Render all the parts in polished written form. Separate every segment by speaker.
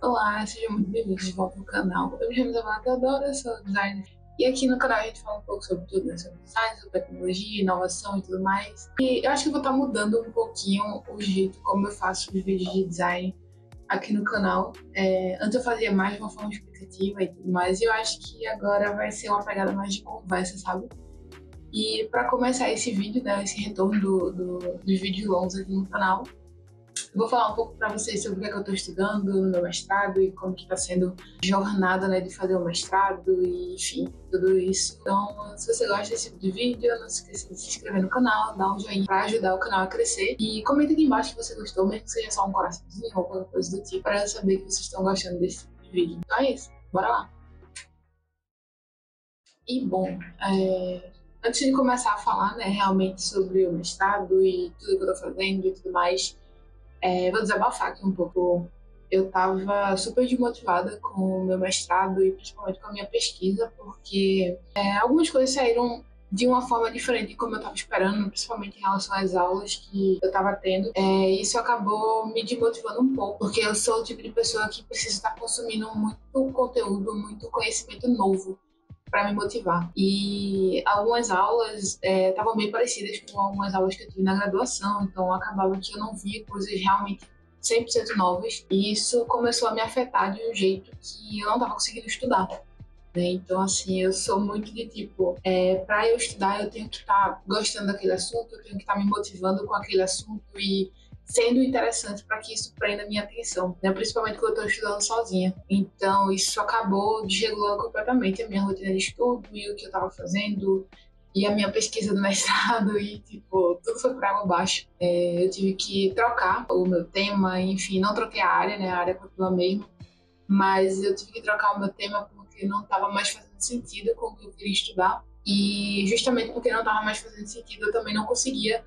Speaker 1: Olá, seja muito bem-vindo de volta ao canal. Eu me chamo Isabela Teodora, sou designer. E aqui no canal a gente fala um pouco sobre tudo, né? Sobre design, sobre tecnologia, inovação e tudo mais. E eu acho que eu vou estar mudando um pouquinho o jeito como eu faço os vídeos de design aqui no canal. Antes eu fazia mais de uma forma explicativa e tudo mais, e eu acho que agora vai ser uma pegada mais de conversa, sabe? E para começar esse vídeo, né, esse retorno dos vídeos longos aqui no canal, eu vou falar um pouco para vocês sobre o que é que eu estou estudando no meu mestrado e como que está sendo a jornada, né, de fazer o mestrado e, enfim, tudo isso. Então, se você gosta desse tipo de vídeo, não se esqueça de se inscrever no canal, dar um joinha para ajudar o canal a crescer. E comenta aqui embaixo que você gostou, mesmo que seja só um coraçãozinho ou qualquer coisa do tipo, para eu saber que vocês estão gostando desse tipo de vídeo. Então é isso, bora lá! E, bom, antes de começar a falar, né, realmente sobre o mestrado e tudo que eu estou fazendo e tudo mais, vou desabafar aqui um pouco. Eu estava super desmotivada com o meu mestrado e principalmente com a minha pesquisa, porque algumas coisas saíram de uma forma diferente de como eu estava esperando, principalmente em relação às aulas que eu estava tendo. Isso acabou me desmotivando um pouco, porque eu sou o tipo de pessoa que precisa estar consumindo muito conteúdo, muito conhecimento novo para me motivar. E algumas aulas estavam bem parecidas com algumas aulas que eu tive na graduação, então acabava que eu não via coisas realmente 100% novas, e isso começou a me afetar de um jeito que eu não estava conseguindo estudar, né? Então, assim, eu sou muito de tipo, para eu estudar eu tenho que estar gostando daquele assunto, eu tenho que estar me motivando com aquele assunto e sendo interessante para que isso prenda a minha atenção, né? Principalmente quando eu estou estudando sozinha. Então, isso acabou desregulando completamente a minha rotina de estudo e o que eu estava fazendo e a minha pesquisa do mestrado e, tipo, tudo foi por água abaixo. Eu tive que trocar o meu tema, enfim, não troquei a área, né? A área continua a mesma, mas eu tive que trocar o meu tema porque não estava mais fazendo sentido com o que eu queria estudar, e justamente porque não estava mais fazendo sentido, eu também não conseguia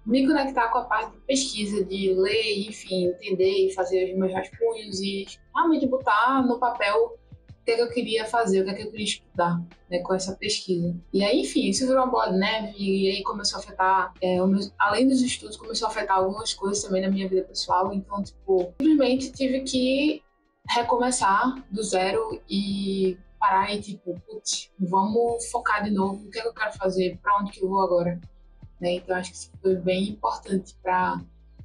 Speaker 1: me conectar com a parte de pesquisa, de ler, enfim, entender e fazer os meus rascunhos e realmente botar no papel o que é que eu queria fazer, o que é que eu queria estudar, né, com essa pesquisa. E aí, enfim, isso virou uma bola de neve e aí começou a afetar, além dos estudos, começou a afetar algumas coisas também na minha vida pessoal. Então, tipo, simplesmente tive que recomeçar do zero e parar e, tipo, putz, vamos focar de novo, o que é que eu quero fazer, para onde que eu vou agora, né? Então acho que isso foi bem importante para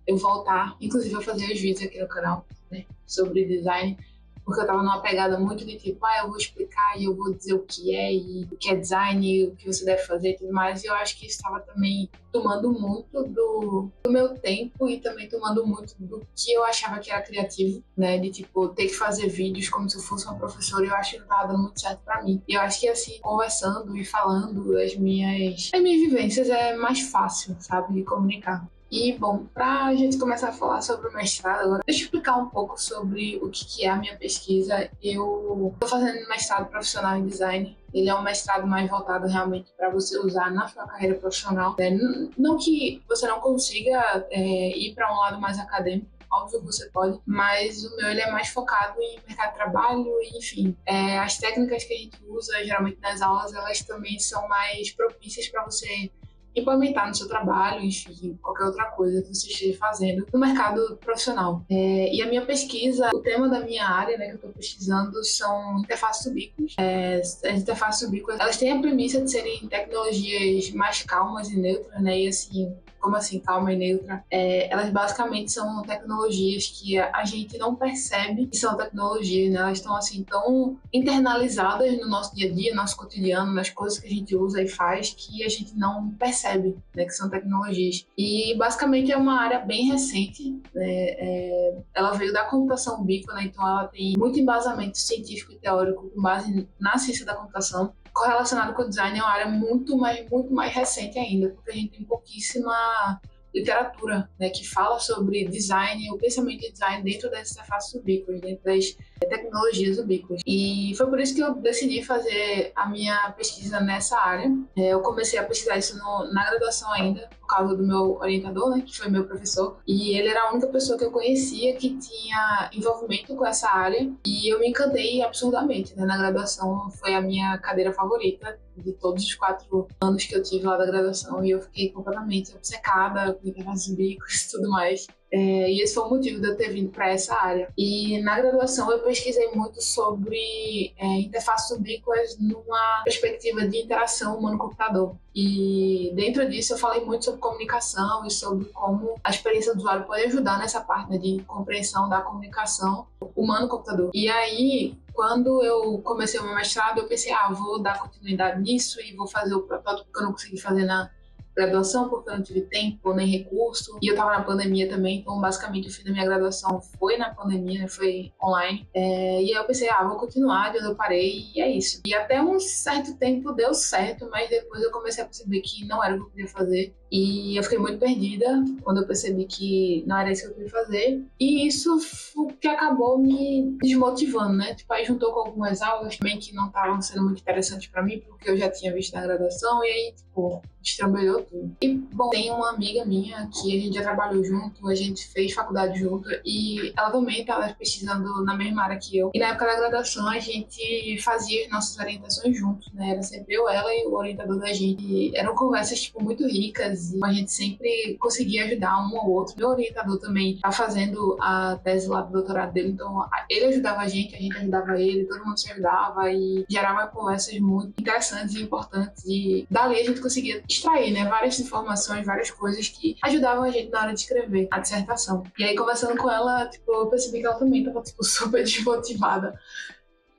Speaker 1: eu voltar, inclusive a fazer os vídeos aqui no canal, né, sobre design, porque eu estava numa pegada muito de tipo, eu vou explicar e eu vou dizer o que é e o que é design e o que você deve fazer e tudo mais. E eu acho que isso estava também tomando muito do meu tempo e também tomando muito do que eu achava que era criativo, né, de tipo ter que fazer vídeos como se eu fosse uma professora. E eu acho que não estava dando muito certo para mim. E eu acho que assim, conversando e falando as minhas vivências é mais fácil, sabe, de comunicar. E, bom, para a gente começar a falar sobre o mestrado agora, deixa eu explicar um pouco sobre o que é a minha pesquisa. Eu estou fazendo mestrado profissional em design. Ele é um mestrado mais voltado realmente para você usar na sua carreira profissional, né? Não que você não consiga ir para um lado mais acadêmico, óbvio que você pode, mas o meu ele é mais focado em mercado de trabalho e, enfim, as técnicas que a gente usa geralmente nas aulas, elas também são mais propícias para você implementar no seu trabalho, enfim, qualquer outra coisa que você esteja fazendo no mercado profissional. E a minha pesquisa, o tema da minha área, né, que eu estou pesquisando, são interfaces ubíquas. As interfaces ubíquas, elas têm a premissa de serem tecnologias mais calmas e neutras, né, e assim, como assim, calma e neutra? Elas basicamente são tecnologias que a gente não percebe que são tecnologias, né? Elas estão assim tão internalizadas no nosso dia a dia, no nosso cotidiano, nas coisas que a gente usa e faz, que a gente não percebe, né, que são tecnologias. E basicamente é uma área bem recente, né? Ela veio da computação ubíqua, né? Então ela tem muito embasamento científico e teórico com base na ciência da computação. Correlacionado com o design é uma área muito mais recente ainda, porque a gente tem pouquíssima literatura, né, que fala sobre design, o pensamento de design dentro das interfaces ubíquas, dentro das tecnologias ubíquas. E foi por isso que eu decidi fazer a minha pesquisa nessa área. Eu comecei a pesquisar isso na graduação ainda, por causa do meu orientador, né, que foi meu professor, e ele era a única pessoa que eu conhecia que tinha envolvimento com essa área, e eu me encantei absurdamente, né, na graduação. Foi a minha cadeira favorita de todos os 4 anos que eu tive lá da graduação, e eu fiquei completamente obcecada, interfaces bíblicas e tudo mais. E esse foi o motivo de eu ter vindo para essa área. E na graduação eu pesquisei muito sobre interfaces ubíquas numa perspectiva de interação humano-computador. E dentro disso eu falei muito sobre comunicação e sobre como a experiência do usuário pode ajudar nessa parte, né, de compreensão da comunicação humano-computador. E aí, quando eu comecei o meu mestrado, eu pensei, vou dar continuidade nisso e vou fazer o protótipo que eu não consegui fazer na graduação, porque eu não tive tempo nem recurso, e eu tava na pandemia também, então basicamente o fim da minha graduação foi na pandemia, né, foi online, e aí eu pensei, vou continuar de onde eu parei, e é isso. E até um certo tempo deu certo, mas depois eu comecei a perceber que não era o que eu queria fazer, e eu fiquei muito perdida quando eu percebi que não era isso que eu queria fazer, e isso foi o que acabou me desmotivando, né, tipo, aí juntou com algumas aulas também que não estavam sendo muito interessantes pra mim, porque eu já tinha visto na graduação, e aí, tipo, destrambelhou tudo. E, bom, tem uma amiga minha que a gente já trabalhou junto, a gente fez faculdade junto, e ela também estava pesquisando na mesma área que eu. E na época da graduação a gente fazia as nossas orientações juntos, né? Era sempre eu, ela e o orientador da gente. E eram conversas, tipo, muito ricas, e a gente sempre conseguia ajudar um ao outro. Meu orientador também tá fazendo a tese lá do doutorado dele, então ele ajudava a gente ajudava ele, todo mundo se ajudava e gerava conversas muito interessantes e importantes. E dali a gente conseguia extrair, né, várias informações, várias coisas que ajudavam a gente na hora de escrever a dissertação. E aí, conversando com ela, tipo, eu percebi que ela também estava, tipo, super desmotivada.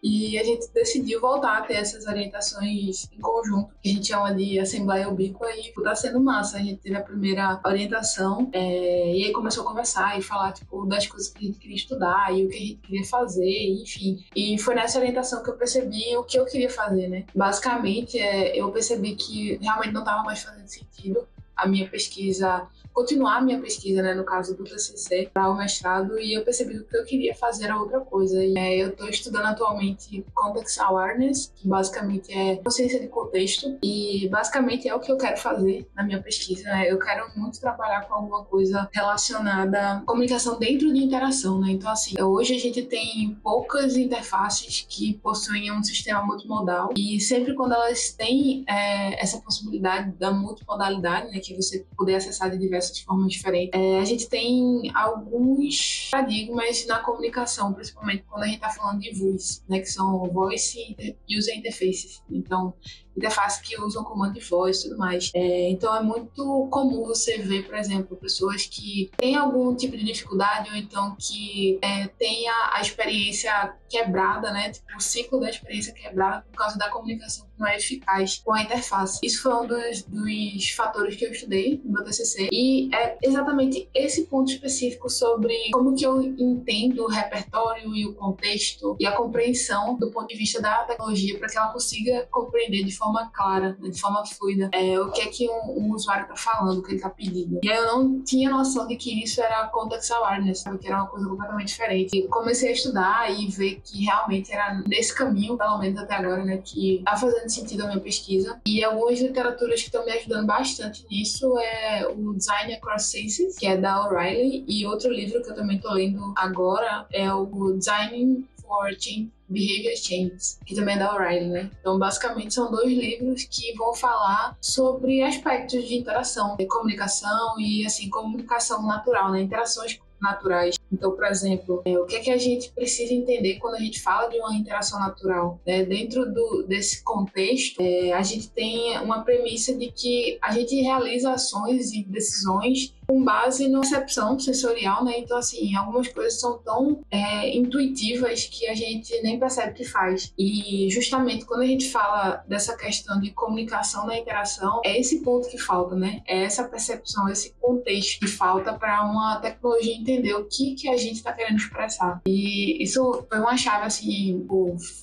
Speaker 1: E a gente decidiu voltar a ter essas orientações em conjunto, que a gente chama de Assembleia Ubíqua, e tá sendo massa. A gente teve a primeira orientação, e aí começou a conversar e falar, tipo, das coisas que a gente queria estudar e o que a gente queria fazer, enfim. E foi nessa orientação que eu percebi o que eu queria fazer, né? Basicamente, eu percebi que realmente não estava mais fazendo sentido a minha pesquisa, continuar a minha pesquisa, né, no caso do TCC, para o mestrado, e eu percebi que o que eu queria fazer era outra coisa. E, eu estou estudando atualmente Context Awareness, que basicamente é consciência de contexto, e basicamente é o que eu quero fazer na minha pesquisa, né? Eu quero muito trabalhar com alguma coisa relacionada à comunicação dentro de interação, né? Então, assim, hoje a gente tem poucas interfaces que possuem um sistema multimodal, e sempre quando elas têm essa possibilidade da multimodalidade, né, que você poder acessar de diversas formas diferentes. A gente tem alguns paradigmas na comunicação, principalmente quando a gente está falando de voice, né, que são Voice User Interfaces. Então, interfaces que usam comando de voz e tudo mais. Então, é muito comum você ver, por exemplo, pessoas que têm algum tipo de dificuldade ou então que tenha a experiência quebrada, né? Tipo, o ciclo da experiência quebrada por causa da comunicação que não é eficaz com a interface. Isso foi um dos fatores que eu estudei no meu TCC, e é exatamente esse ponto específico sobre como que eu entendo o repertório e o contexto e a compreensão do ponto de vista da tecnologia para que ela consiga compreender de forma clara, né, de forma fluida, o que é que um usuário está falando, o que ele está pedindo. E aí eu não tinha noção de que isso era Context Awareness, sabe? Que era uma coisa completamente diferente. E comecei a estudar e ver que realmente era nesse caminho, pelo menos até agora, né, que está fazendo sentido a minha pesquisa. E algumas literaturas que estão me ajudando bastante nisso é o Design Across Sciences, que é da O'Reilly, e outro livro que eu também estou lendo agora é o Designing for Change, Behavior Change, que também é da O'Reilly, né? Então, basicamente, são dois livros que vão falar sobre aspectos de interação, de comunicação e, assim, comunicação natural, né? Interações naturais. Então, por exemplo, o que é que a gente precisa entender quando a gente fala de uma interação natural? Dentro desse contexto, a gente tem uma premissa de que a gente realiza ações e decisões com base na percepção sensorial, né? Então, assim, algumas coisas são tão intuitivas que a gente nem percebe que faz. E justamente quando a gente fala dessa questão de comunicação na interação, é esse ponto que falta, né? É essa percepção, esse contexto que falta para uma tecnologia entender o que a gente está querendo expressar. E isso foi uma chave, assim,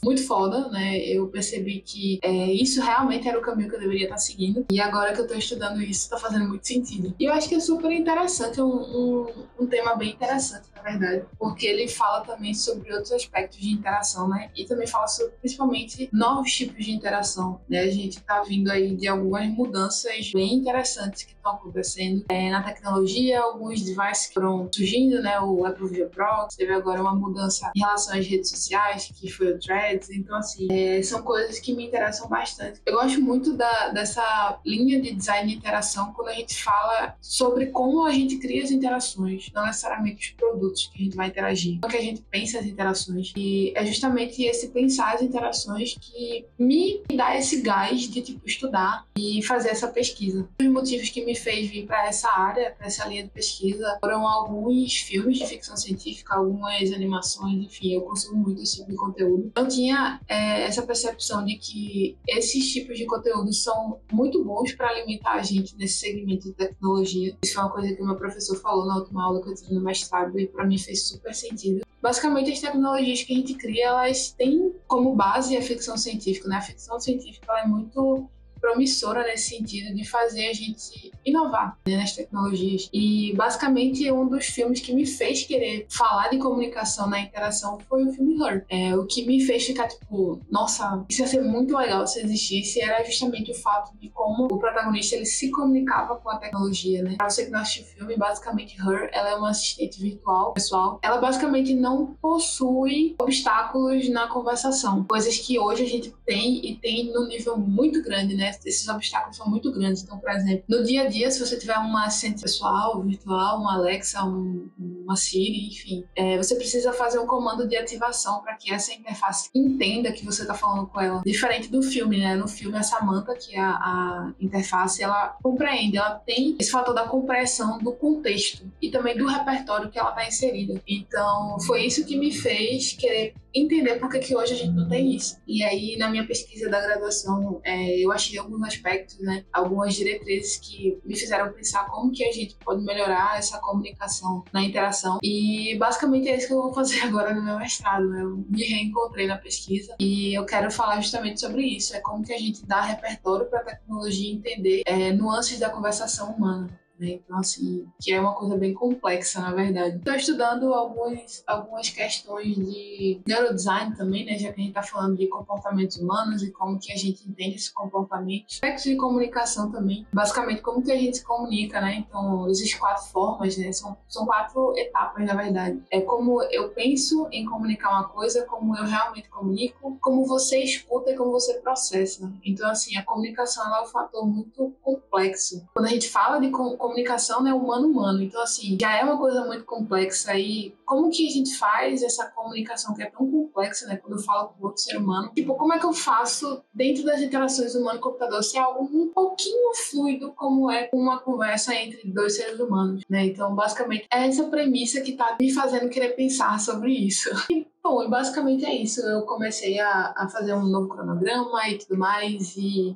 Speaker 1: muito foda, né? Eu percebi que isso realmente era o caminho que eu deveria estar seguindo. E agora que eu estou estudando isso, está fazendo muito sentido. E eu acho que é super interessante, um tema bem interessante, na verdade, porque ele fala também sobre outros aspectos de interação, né? E também fala sobre, principalmente, novos tipos de interação, né? A gente tá vindo aí de algumas mudanças bem interessantes que estão acontecendo na tecnologia, alguns devices que foram surgindo, né? O Apple Vision Pro, teve agora uma mudança em relação às redes sociais, que foi o Threads. Então, assim, são coisas que me interessam bastante. Eu gosto muito dessa linha de design de interação quando a gente fala sobre como a gente cria as interações, não necessariamente os produtos que a gente vai interagir, como que a gente pensa as interações. E é justamente esse pensar as interações que me dá esse gás de, tipo, estudar e fazer essa pesquisa. Os motivos que me fez vir para essa área, para essa linha de pesquisa, foram alguns filmes de ficção científica, algumas animações, enfim, eu consumo muito esse tipo de conteúdo. Eu tinha essa percepção de que esses tipos de conteúdos são muito bons para alimentar a gente nesse segmento de tecnologia. Isso é uma coisa que o meu professor falou na última aula que eu tive no mestrado e para mim fez super sentido. Basicamente, as tecnologias que a gente cria, elas têm como base a ficção científica, né? A ficção científica ela é muito promissora nesse sentido de fazer a gente inovar, né, nas tecnologias. E basicamente um dos filmes que me fez querer falar de comunicação na interação foi o filme Her. O que me fez ficar tipo, nossa, isso ia ser muito legal se existisse, era justamente o fato de como o protagonista ele se comunicava com a tecnologia, né? Pra você que não assistiu o filme, basicamente Her, ela é uma assistente virtual, pessoal. Ela basicamente não possui obstáculos na conversação, coisas que hoje a gente tem e tem num nível muito grande, né? Esses obstáculos são muito grandes. Então, por exemplo, no dia a dia, se você tiver uma assistente pessoal, virtual, uma Alexa, uma Siri, enfim, você precisa fazer um comando de ativação para que essa interface entenda que você está falando com ela. Diferente do filme, né? No filme, a Samantha, que é a interface, ela compreende, ela tem esse fator da compreensão do contexto e também do repertório que ela está inserida. Então, foi isso que me fez querer entender por que hoje a gente não tem isso. E aí, na minha pesquisa da graduação, eu achei alguns aspectos, né, algumas diretrizes que me fizeram pensar como que a gente pode melhorar essa comunicação na interação. E basicamente é isso que eu vou fazer agora no meu mestrado, né? Eu me reencontrei na pesquisa e eu quero falar justamente sobre isso, como que a gente dá repertório para a tecnologia entender nuances da conversação humana. Então, assim, que é uma coisa bem complexa, na verdade. Estou estudando algumas questões de neurodesign também, né? Já que a gente está falando de comportamentos humanos e como que a gente entende esse comportamento. Aspectos de comunicação também. Basicamente, como que a gente se comunica, né? Então, existem 4 formas, né? São 4 etapas, na verdade. É como eu penso em comunicar uma coisa, como eu realmente comunico, como você escuta e como você processa. Então, assim, a comunicação ela é um fator muito complexo. Quando a gente fala de comunicação, né, humano-humano. Então, assim, já é uma coisa muito complexa. E como que a gente faz essa comunicação que é tão complexa, né, quando eu falo com outro ser humano? Tipo, como é que eu faço dentro das interações humano-computador se é algo um pouquinho fluido como é uma conversa entre 2 seres humanos, né? Então, basicamente, é essa premissa que tá me fazendo querer pensar sobre isso. Bom, e basicamente é isso. Eu comecei a fazer um novo cronograma e tudo mais. E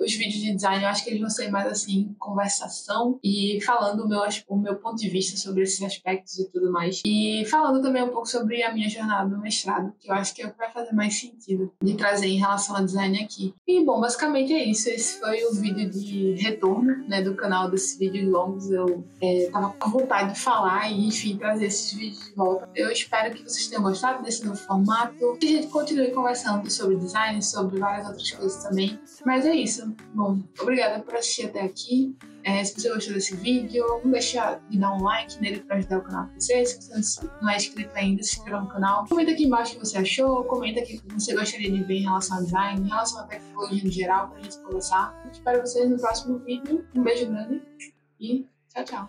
Speaker 1: os vídeos de design, eu acho que eles vão ser mais assim, conversação e falando o meu ponto de vista sobre esses aspectos e tudo mais. E falando também um pouco sobre a minha jornada do mestrado, que eu acho que é o que vai fazer mais sentido de trazer em relação ao design aqui. E, bom, basicamente é isso. Esse foi o vídeo de retorno, né, do canal desses vídeos longos. Eu tava com vontade de falar e, enfim, trazer esses vídeos de volta. Eu espero que vocês tenham gostado desse novo formato, que a gente continue conversando sobre design, sobre várias outras coisas também. Mas é isso. Bom, obrigada por assistir até aqui. Se você gostou desse vídeo, não deixa de dar um like nele para ajudar o canal a crescer. Se você não é inscrito ainda, se inscreva no canal. Comenta aqui embaixo o que você achou, comenta aqui o que você gostaria de ver em relação ao design, em relação à tecnologia no geral, para a gente conversar. Eu espero vocês no próximo vídeo. Um beijo grande e tchau, tchau.